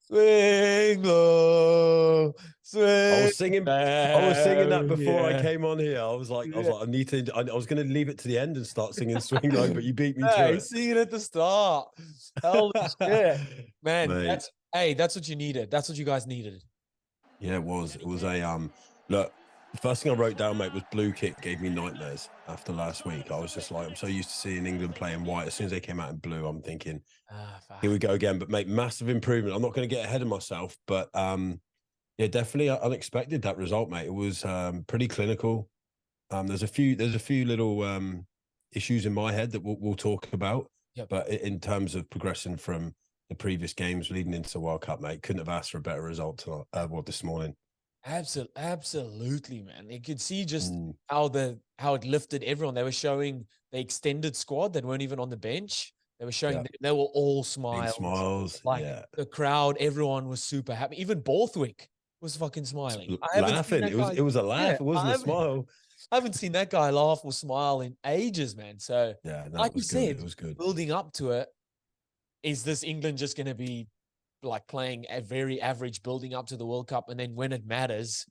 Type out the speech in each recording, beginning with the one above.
Swing low, I swing was singing. I was singing low. that before I Yeah. came on here. Yeah. I need to. I was going to leave it to the end and start singing "Swing Low," but you beat me to Hey, it, sing it at the start. Holy shit. Man, mate. that's what you needed. That's what you guys needed. Yeah, it was. It was a look. The first thing I wrote down, mate, was blue kit gave me nightmares after last week. I was just like, I'm so used to seeing England play in white. As soon as they came out in blue, I'm thinking, Ah, here we fuck. go again. But mate, massive improvement. I'm not going to get ahead of myself, but yeah, definitely unexpected that result, mate. It was pretty clinical. There's a few little issues in my head that we'll talk about, Yep. but in terms of progressing from the previous games leading into the World Cup, mate, couldn't have asked for a better result tonight. This morning. Absolutely, man. You could see just Mm, how it lifted everyone. They were showing the extended squad that weren't even on the bench. They were showing yeah, they were all big smiles. smiles. Like Yeah, the crowd, everyone was super happy. Even Borthwick was fucking smiling. I haven't seen laughing. that guy. It was a Yeah, laugh. It wasn't a smile. I haven't seen that guy laugh or smile in ages, man. So, Yeah, no, like it you was good. It said, was good. building up to it, is this England just going to be like playing a very average building up to the World Cup, and then when it matters,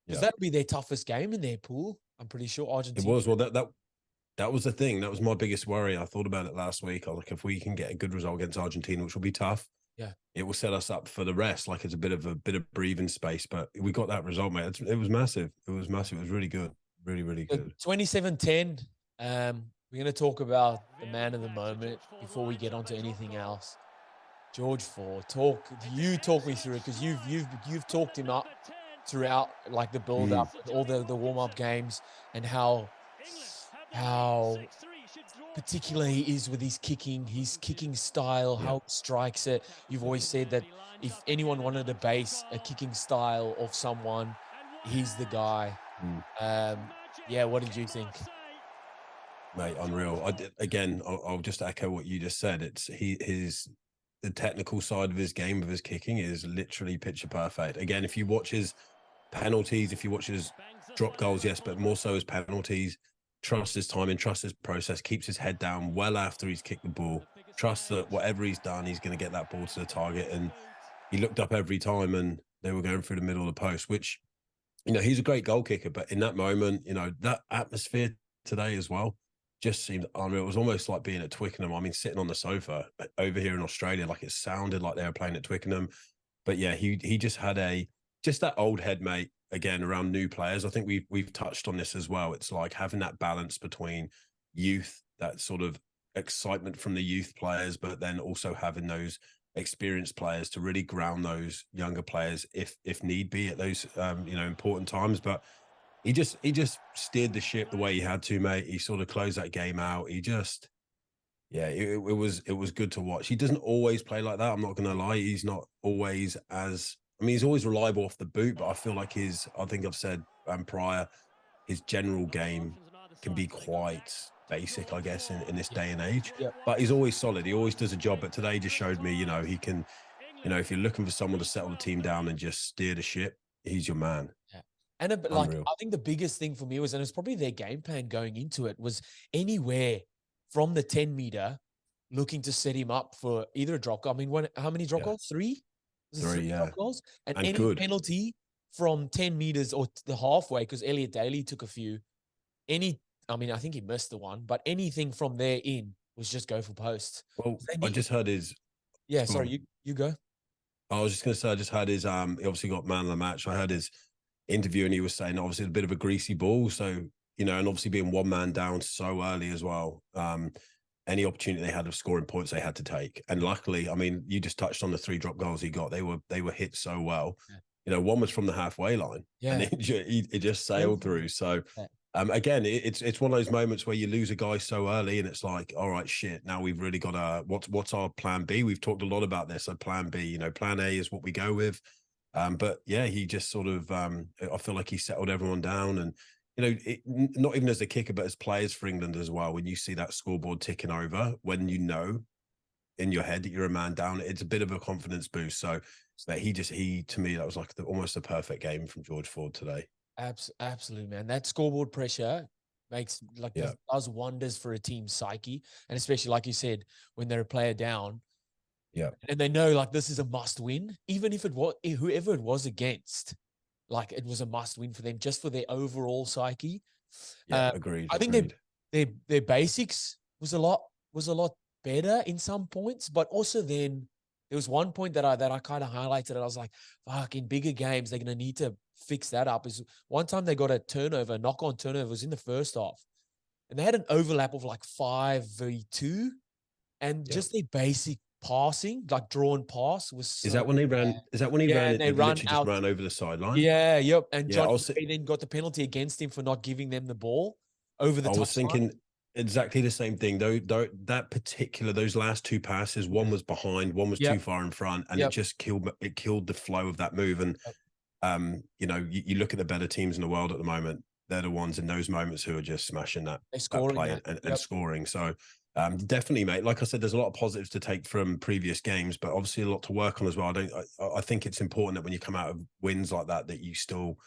because Yeah, that'll be their toughest game in their pool. I'm pretty sure it Argentina. was. Well, that was the thing. That was my biggest worry. I thought about it last week. I was like, if we can get a good result against Argentina, which will be tough, Yeah. it will set us up for the rest. Like it's a bit of breathing space. But we got that result, mate. It was massive. It was massive. It was really good. Really, really The good. 27-10. We're going to talk about the man of the moment before we get onto anything else. George Ford, talk me through it because you've talked him up throughout like the build Mm, up, all the warm up games, and how particular he is with his kicking style, yeah. how he strikes it. You've always said that if anyone wanted to base a kicking style of someone, he's the guy. Mm. Yeah, what did you think? Mate, unreal. Again. I'll just echo what you just said. It's his the technical side of his game of his kicking is literally picture perfect. Again, if you watch his penalties, if you watch his drop goals, yes, but more so his penalties. Trust his timing, trust his process, keeps his head down well after he's kicked the ball. Trust that whatever he's done, he's going to get that ball to the target. And he looked up every time and they were going through the middle of the post, which, he's a great goal kicker. But in that moment, that atmosphere today as well just seemed unreal. It was almost like being at Twickenham. I mean, sitting on the sofa over here in Australia, like it sounded like they were playing at Twickenham. But yeah, he just had just that old head, mate. Again, around new players, I think we've touched on this as well. It's like having that balance between youth, that sort of excitement from the youth players, but then also having those experienced players to really ground those younger players if need be at those important times. But he just steered the ship the way he had to, mate. He sort of closed that game out. He just yeah, it was good to watch. He doesn't always play like that. I'm not going to lie. He's not always as. I mean, he's always reliable off the boot, but I feel like I think I've said prior, his general game can be quite basic, I guess, in this Yeah, day and age. yeah, But he's always solid. He always does a job. But today just showed me, he can, if you're looking for someone to settle the team down and just steer the ship, he's your man. yeah. And like Unreal. I think the biggest thing for me was, and it's probably their game plan going into it, was anywhere from the 10-meter looking to set him up for either a drop goal. I mean, how many drop Yeah. goals? Three? Was it Three, three drop yeah. goals? And And any good. penalty from 10 meters or the halfway, because Elliot Daly took a few. Any, I mean, I think he missed the one, but anything from there in was just go for post. Well, They I need, just heard his yeah, go sorry, on. you go. I was just going to say, I just heard his, he obviously got man of the match. I heard his interview and he was saying, obviously, a bit of a greasy ball. So, and obviously being one man down so early as well. Any opportunity they had of scoring points, they had to take. And luckily, I mean, you just touched on the three drop goals he got. They were hit so well. Yeah. One was from the halfway line and Yeah. it just sailed through. So, again, it's one of those moments where you lose a guy so early, and it's like, all right, shit. Now we've really got what's our plan B? We've talked a lot about this. So plan B, plan A is what we go with. But yeah, he just sort of, I feel like he settled everyone down, and not even as a kicker, but as players for England as well. When you see that scoreboard ticking over, when in your head that you're a man down, it's a bit of a confidence boost. So that he to me that was like almost a perfect game from George Ford today. Absolutely, man. That scoreboard pressure makes Yeah. does wonders for a team's psyche, and especially like you said, when they're a player down. Yeah. And they know like this is a must win, even if it was whoever it was against, like it was a must win for them just for their overall psyche. Yeah. Agreed. I think Agreed. their basics was a lot better in some points, but also then there was one point that I kind of highlighted, and I was like, fuck, in bigger games, they're gonna need to fix that up. Is one time they got a turnover, knock-on turnover, was in the first half, and they had an overlap of like 5v2, and Yeah. just their basic passing, like drawn pass, was Is so that when they ran? bad. Is that when he Yeah, ran and it? they It run literally just out. ran over the sideline. Yeah, yep. And Yeah, Johnny Gray then got the penalty against him for not giving them the ball over the I was touchline. thinking exactly the same thing. Though that particular those last two passes, one was behind, one was too Yep. far in front, and Yep. it killed the flow of that move. And Yep. you look at the better teams in the world at the moment, they're the ones in those moments who are just smashing They're that scoring play that. and Yep. scoring. So definitely, mate. Like I said, there's a lot of positives to take from previous games, but obviously a lot to work on as well. I think it's important that when you come out of wins like that, that you still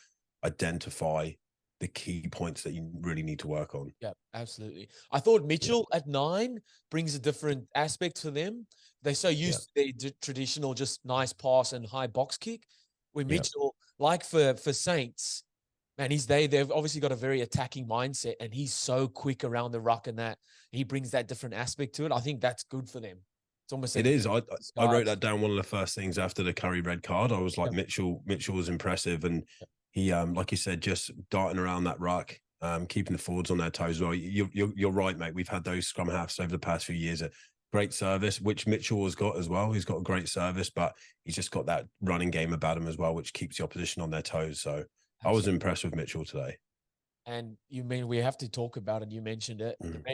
identify the key points that you really need to work on. Yeah, absolutely. I thought Mitchell at 9 brings a different aspect to them. They're so used to their traditional, just nice pass and high box kick. Where Mitchell, like for Saints, man, they've obviously got a very attacking mindset, and he's so quick around the ruck, and that he brings that different aspect to it. I think that's good for them. It's almost It is. I wrote disguise. that down. One of the first things after the Curry red card, I was like, Yep. Mitchell was impressive, and he, like you said, just darting around that ruck, keeping the forwards on their toes. Well, you're right, mate. We've had those scrum halves over the past few years. Great service, which Mitchell has got as well. He's got a great service, but he's just got that running game about him as well, which keeps the opposition on their toes. So I was impressed with Mitchell today. And you mean we have to talk about it? You mentioned it. The Mm.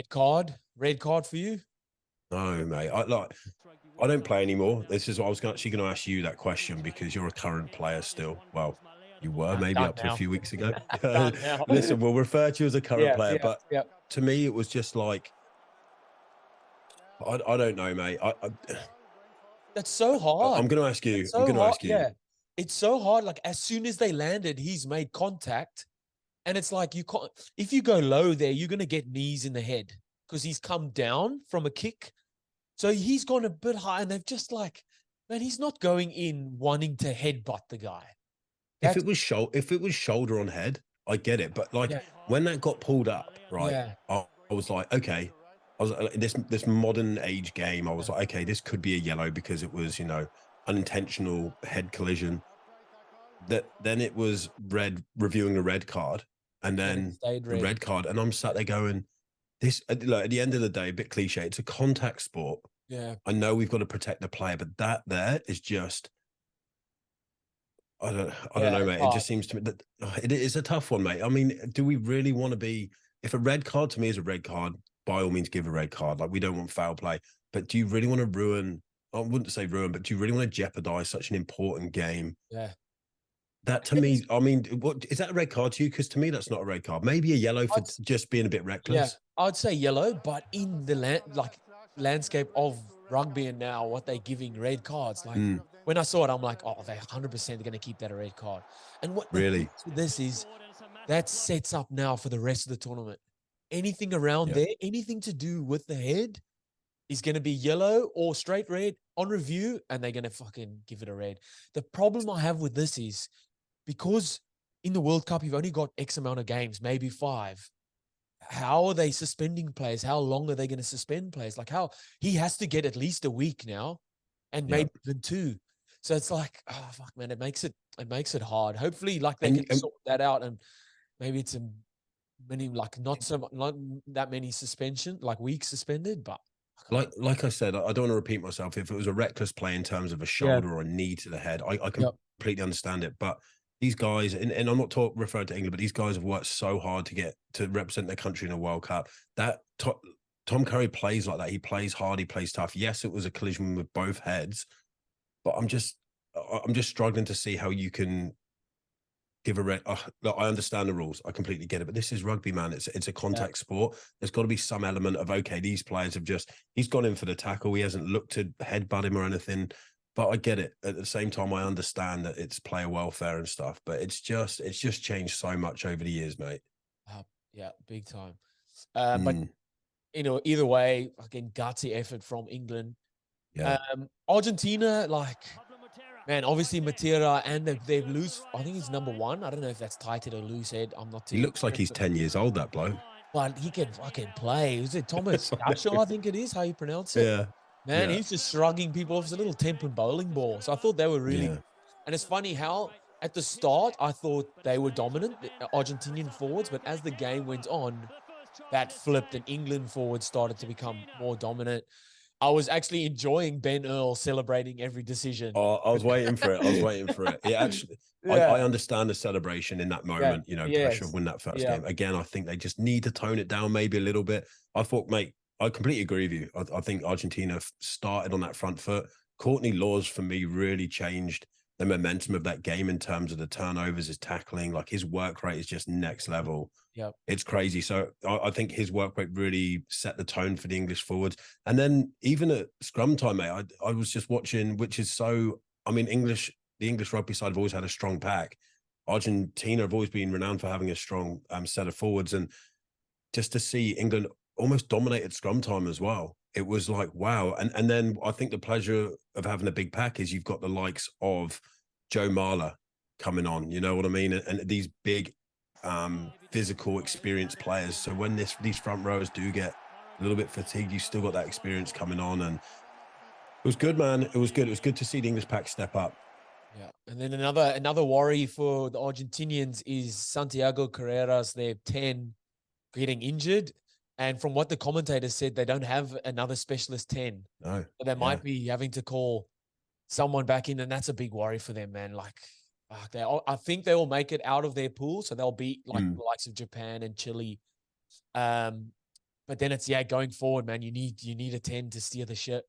red card for you? No, mate. I don't play anymore. This is what I was actually going to ask you that question because you're a current player still. Well, you were maybe Done up to a now. few weeks ago. Done now. Listen, we'll refer to you as a current player, Yeah. but to me, it was just like, I don't know, mate. That's so hard. I'm going to ask you. It's I'm so going to hard. ask you. Yeah. It's so hard. Like as soon as they landed, he's made contact. And it's like you can't, if you go low there, you're going to get knees in the head because he's come down from a kick. So he's gone a bit high, and they've just like, man, he's not going in wanting to headbutt the guy. If it was shoulder on head, I get it. But like when that got pulled up, right? Yeah. I was like, okay. I was like, this modern age game. I was like, okay, this could be a yellow because it was, unintentional head collision. Then it was red, reviewing the red card, and then the red card, and I'm sat there going, this like, at the end of the day, a bit cliche. It's a contact sport. Yeah. I know we've got to protect the player, but that there is just, I don't know, mate. It just seems to me that it is a tough one, mate. I mean, do we really want to be? If a red card to me is a red card, by all means, give a red card. Like we don't want foul play, but do you really want to ruin? I wouldn't say ruin, but do you really want to jeopardize such an important game? Yeah. That to me, I mean, what is that a red card to you? Because to me, that's not a red card. Maybe a yellow for just being a bit reckless. Yeah, I'd say yellow, but in the landscape of rugby and now what they're giving red cards, like when I saw it, I'm like, oh, they're 100% going to keep that a red card. And what really this is, that sets up now for the rest of the tournament. Anything around there, anything to do with the head is going to be yellow or straight red on review, and they're going to fucking give it a red. The problem I have with this is because in the World Cup, you've only got X amount of games, maybe 5. How are they suspending players? How long are they going to suspend players? Like how he has to get at least a week now, and maybe even 2. So it's like, oh fuck, man, it makes it hard. Hopefully, like they can sort that out, and maybe it's not that many suspension, like weeks suspended, but like I said, I don't want to repeat myself. If it was a reckless play in terms of a shoulder or a knee to the head, I completely understand it. But these guys, and I'm not referring to England, but these guys have worked so hard to get to represent their country in a World Cup. That Tom Curry plays like that. He plays hard. He plays tough. Yes, it was a collision with both heads, but I'm just struggling to see how you can give a red. Look, I understand the rules. I completely get it. But this is rugby, man. It's a contact sport. There's got to be some element of, okay, these players have he's gone in for the tackle. He hasn't looked to headbutt him or anything. But I get it. At the same time, I understand that it's player welfare and stuff. But it's just changed so much over the years, mate. Yeah, big time. But either way, again, gutsy effort from England. Yeah. Argentina, like, man, obviously Matera, and they've loose. I think he's number one. I don't know if that's tighted or loose head. I'm not He too looks like he's 10 years old, that bloke. but he can fucking play. Is it Thomas Gaucho, I think it is how you pronounce it? Yeah. Man, he's just shrugging people off. It's a little tempered bowling ball. So I thought they were really, and it's funny how at the start I thought they were dominant, the Argentinian forwards, but as the game went on, that flipped and England forwards started to become more dominant. I was actually enjoying Ben Earl celebrating every decision. Oh, I was waiting for it. I was waiting for it. It actually, I understand the celebration in that moment, you know, pressure of win that first game. Again, I think they just need to tone it down maybe a little bit. I thought, mate, I completely agree with you. I think Argentina started on that front foot. Courtney Laws, for me, really changed the momentum of that game in terms of the turnovers, his tackling. Like, his work rate is just next level. Yep. It's crazy. So I think his work rate really set the tone for the English forwards. And then even at scrum time, mate, I was just watching, which is so, I mean, the English rugby side have always had a strong pack. Argentina have always been renowned for having a strong set of forwards. And just to see England almost dominated scrum time as well, it was like, wow. And then I think the pleasure of having a big pack is you've got the likes of Joe Marler coming on, you know what I mean? And these big, physical, experienced players. So when these front rowers do get a little bit fatigued, you still got that experience coming on, and it was good, man. It was good. It was good to see the English pack step up. Yeah, and then another worry for the Argentinians is Santiago Carreras. They're 10 getting injured, and from what the commentators said, they don't have another specialist 10. No, so they might be having to call someone back in, and that's a big worry for them, man. Like, I think they will make it out of their pool, so they'll beat like the likes of Japan and Chile. But then it's going forward, man. You need a 10 to steer the ship.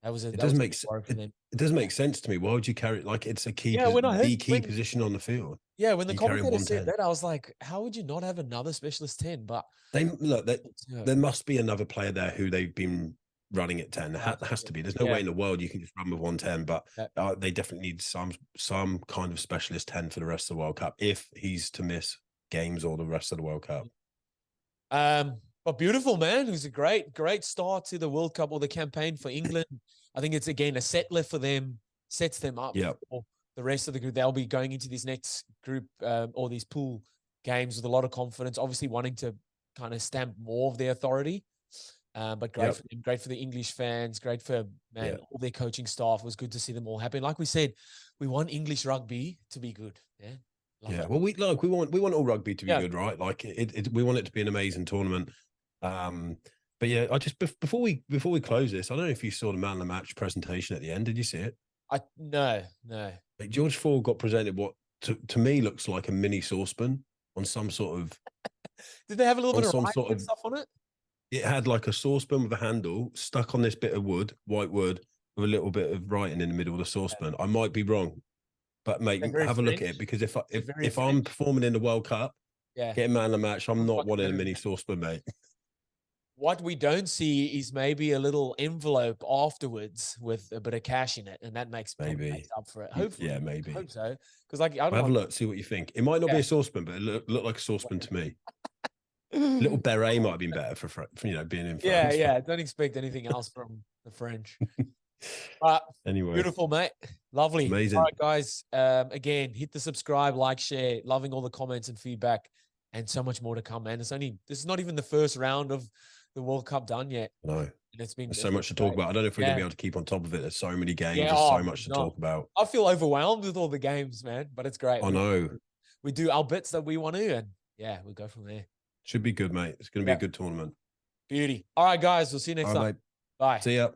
It doesn't make sense to me. Why would you carry it? Like, it's a key, key position on the field. Yeah, when the commentator said that, I was like, how would you not have another specialist 10? But there must be another player there who they've been running at 10. It has to be. There's no way in the world you can just run with 110, but they definitely need some kind of specialist 10 for the rest of the World Cup if he's to miss games or the rest of the World Cup. But beautiful, man. It was a great start to the World Cup or the campaign for England. I think it's, again, a settler for them, sets them up for the rest of the group. They'll be going into this next group or these pool games with a lot of confidence, obviously wanting to kind of stamp more of their authority. But great for them, great for the English fans, great for all their coaching staff. It was good to see them all happy. And like we said, we want English rugby to be good. Well, we want all rugby to be good, right? Like we want it to be an amazing tournament. But yeah, I just before we close this, I don't know if you saw the man of the match presentation at the end. Did you see it? No. Like, George Ford got presented what to me looks like a mini saucepan on some sort of. Did they have a little bit of stuff on it? It had like a saucepan with a handle stuck on this bit of wood, white wood, with a little bit of writing in the middle of the saucepan. I might be wrong, but mate, have a look at it, because if I'm performing in the World Cup, getting man of the match, I'm not wanting a mini saucepan, mate. What we don't see is maybe a little envelope afterwards with a bit of cash in it, and that makes up for it. Hopefully, maybe. I hope so, because have a look, see what you think. It might not be a saucepan, but it looked like a saucepan to me. A little beret might have been better for being in France. Yeah. Don't expect anything else from the French. But anyway, beautiful, mate. Lovely. Amazing. All right, guys. Again, hit the subscribe, like, share. Loving all the comments and feedback, and so much more to come, man. This is not even the first round of the World Cup done yet. No. And there's so much to talk about. I don't know if we're going to be able to keep on top of it. There's so many games. There's so much to talk about. I feel overwhelmed with all the games, man, but it's great. I know. We do our bits that we want to, and we'll go from there. Should be good, mate. It's going to be a good tournament. Beauty. All right, guys. We'll see you next time. Mate. Bye. See ya.